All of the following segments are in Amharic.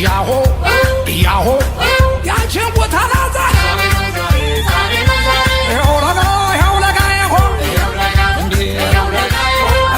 ያሆ ያሆ ያችን ቦታ ናዛ ያውለጋ ያውለጋ ያሆ እንዴ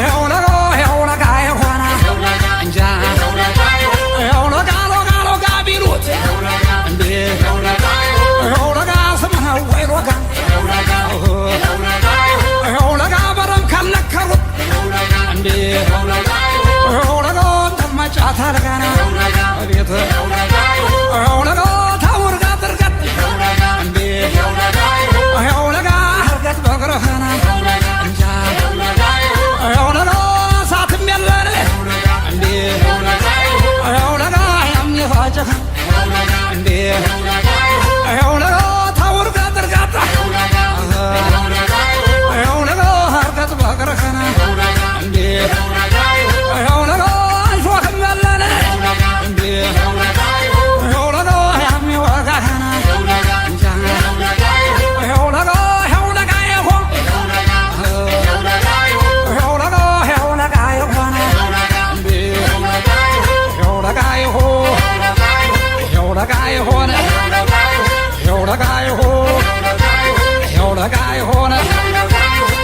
ያውለጋ ያሆና እንጃ ያውለጋ ሎጋ ሎጋ ቢሉት እንዴ ያውለጋ ስምነው ወይ ሎጋ ያውለጋ በረም ካልነከሩት እንዴ ያውለጋ ተማጫታ ለጋና ቤት ያውለጋ ታውርጋ ትርገት እንዴ ያውለጋ ህርገት በግረህና እንጃ ያውለጋ ሳትም የለን እንዴ ያውለጋ የሚፋጭህ እንዴ ያውለጋ ታውርጋ ትርገት ያውለጋ ህርገት በግረህና እንዴ ያውለጋ ሾክም የለን እንዴ ያውለጋ የሚወጋህና እንጃ ያውለጋ ያውለጋ ይሆ ያውለጋ ያውለጋ ይሆና እንዴ ያውለጋ ይሆ ያውለጋ ይሆነ ያውለጋ ይሆ ያውለጋ ይሆነ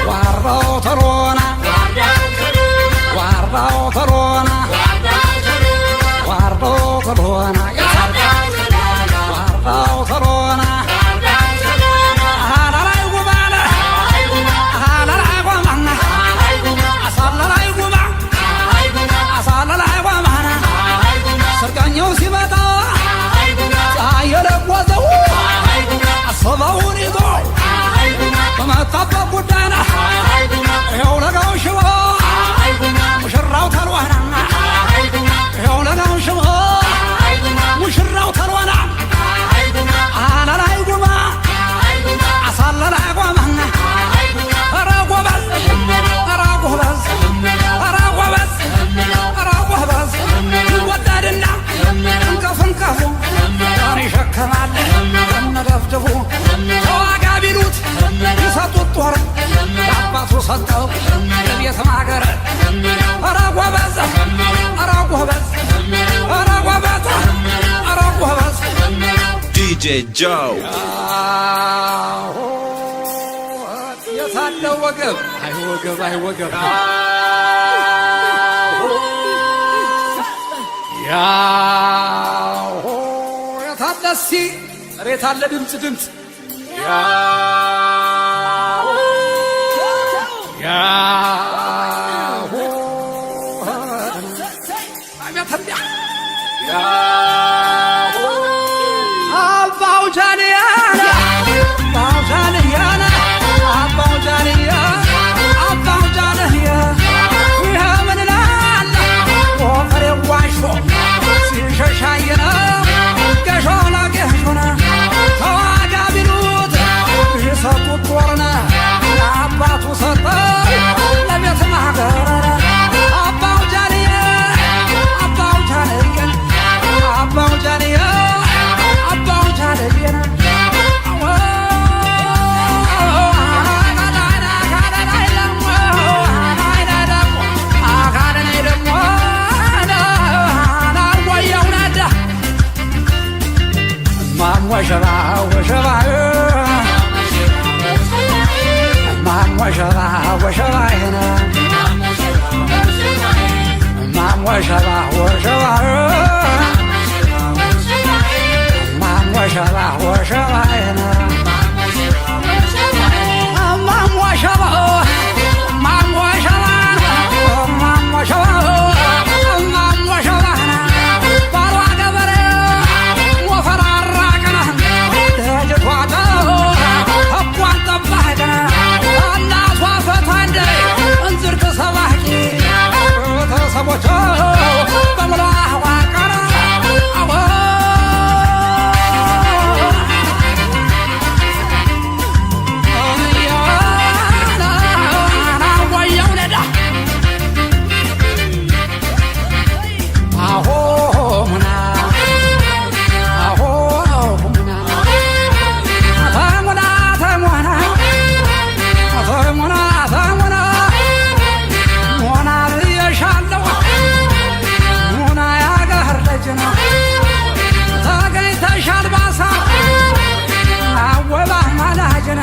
ዋርባው ተሮና ዋርባው ተሮና ዋርባው ተሮና ዋርባው ተሮና አላላይ ጉባለ አላላይ ጉባና አሳላላይ ጉባ አሳላላይ ጉባና ሰርጋኛው ሲመጣ ፀሐይ የለቆዘው አሰባውን ይዞ በመጣበት ጉዳይና ያውለጋው ሽቦ ሙሽራው ተልዋና ያውለጋው ሽቦ ሙሽራው ተልዋና አላላይ ጉማ አሳላላይ ጉማና ኧረ ጎበዝ ኧረ ጎበዝ ኧረ ጎበዝ ኧረ ጎበዝ ወዳድና እንከፍ እንከፉ ዛሬ ይሸከማል እነደፍድፉ ተዋጋ ቢሉት ይሰጡት ጦር ለአባቱ ሰጠው ለቤት ማገር ኧረ ጎበዝ ኧረ ጎበዝ ኧረ ጎበዝ ኧረ ጎበዝ DJ Joe የታለው ወገብ አይ ወገብ አይ ወገብ ያሆ የታለሲ ሬታለ ድምፅ ድምፅ ያሆ አሚያተንዲያ ያሆ አባው ጃንያና አባው ጃንያና አባው ጃንያ አባው ጃንያ ይሄ ምን ላለ ወፈሬ ዋሾ ሲሸሻየና ገሾላ ገሾና ተዋጋ ቢሉት ይሰጡት ጦርና ለአባቱ ሰጠ ለቤት ማገር አባው ጃንያ አባው ጃንያ አባው ጃንያ አባው ጃንያ ወሸባ ወሸባ ማም ወሸባ ወሸባ ይና ማም ወሸባ ወሸባ ማም ወሸባ ወሸባ ይና ማም ወሸባ ማም ወሸባ ማም ወሸባ ማም ወሸባ ባሏ ገበሬ ወፈራራቀና ደጅቷታ አቋን ጠባህና እናቷ ፈታንደ እንዝር ተሰባቂ ተሰቦቾ በሙላ ዋቀራ አማላጅና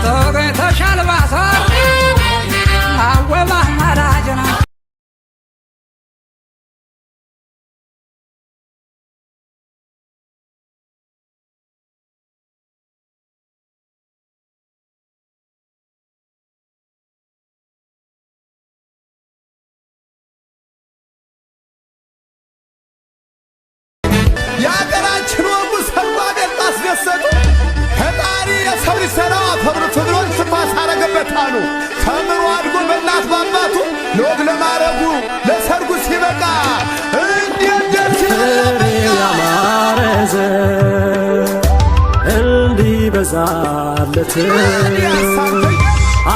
ተገኝተሻል ባሰር አወባ አማላጅና የአገራችን ወጉ ሰባ ቤት አስደሰቱ ፈጣሪ የሰው ልጅ ሰራ ፈብርቱ ብሎ ስፋስ አረገበት አሉ። ተምሮ አድጎ በእናት ባባቱ ለወግ ለማረጉ ለሰርጉ ሲበቃ እንዴት ደስ ያማረ ዘር እንዲበዛለት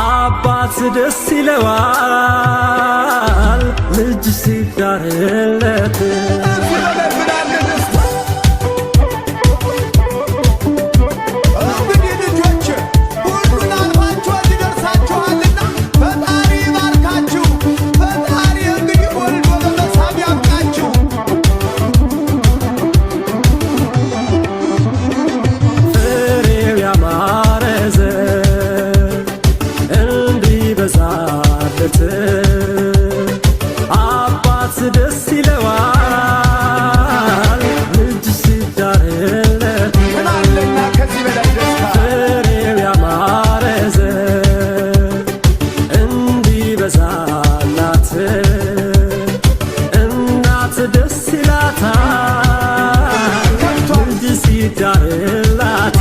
አባት ደስ ይለዋል ልጅ ሲዳርለት አባት ደስ ይለዋል ልጅ ሲዳርለት ፍሬው ያማረ ዘር እንዲበዛላት እናት ደስ ይላታል ልጅ ሲዳርላት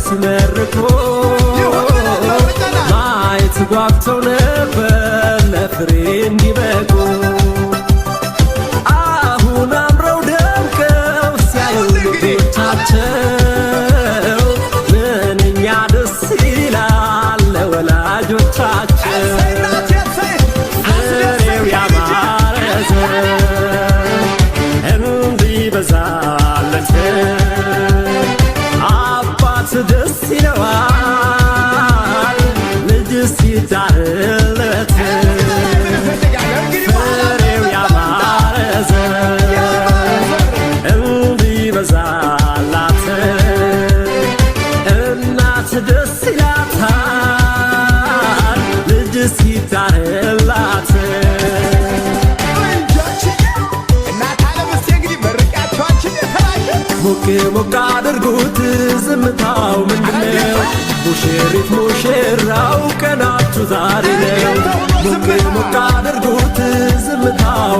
ሲመርቆ ማየት ጓጉተው ነበር ለፍሬ እንዲበቁ አሁን አምረው ደምቀው ሲያዩ ልጆቻቸው ምንኛ ደስ ይላል ለወላጆቻቸው ፍሬው ያማረ ዘር እንዲበዛለት ደስ ይለዋል ልጅ ሲዳርለት ፍሬው ያማረ ዘር እንዲበዛላት እናት ደስ ይላታል ልጅ ሲዳርላት ሞቅ ሞቅ አድርጉት ዝምታው ምንድነው? ሙሽሪት ሙሽራው ቀናችሁ ዛሬ ነው። ሞቅ ሞቅ አድርጉት ዝምታው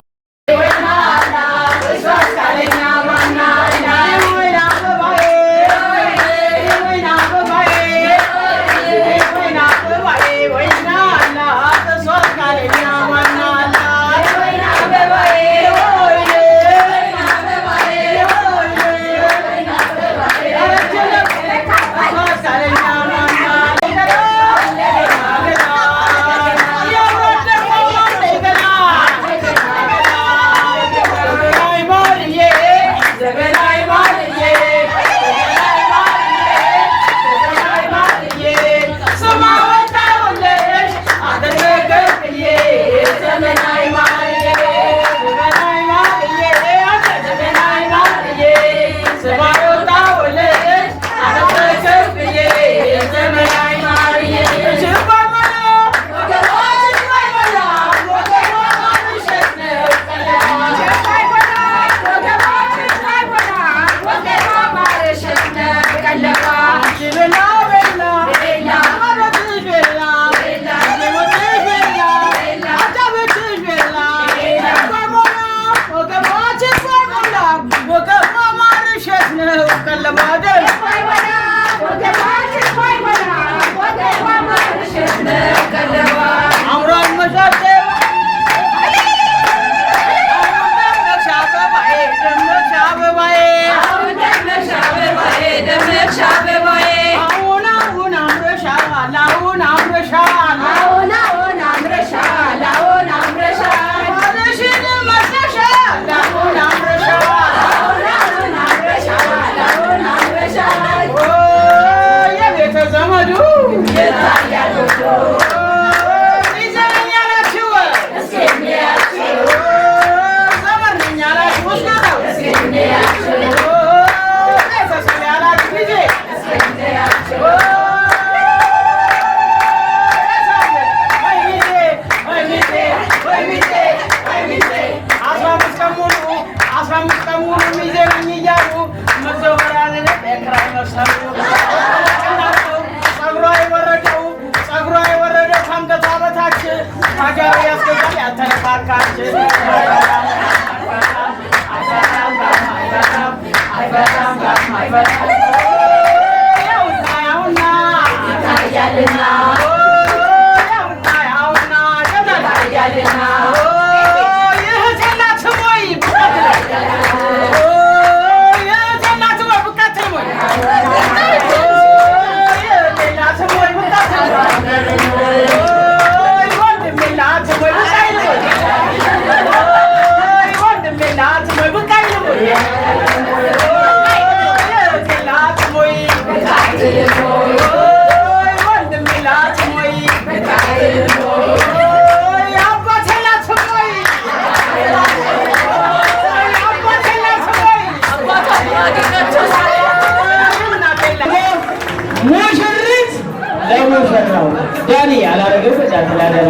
ዳኒ ያላረገው በዛት ላደራ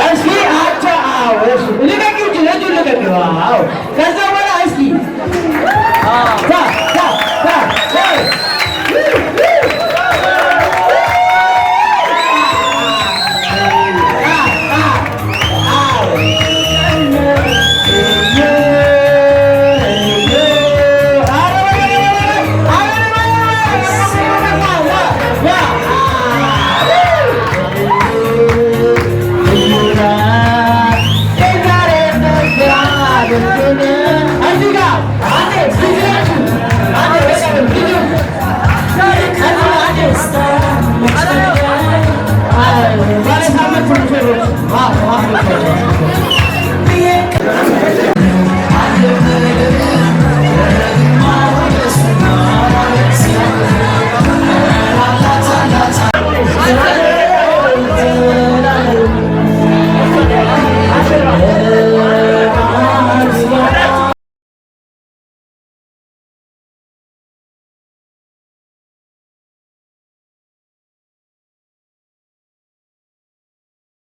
እስኪ አቻ አዎ እሱ ልቀቂው ልጁ ልቀቂው አዎ ከዛ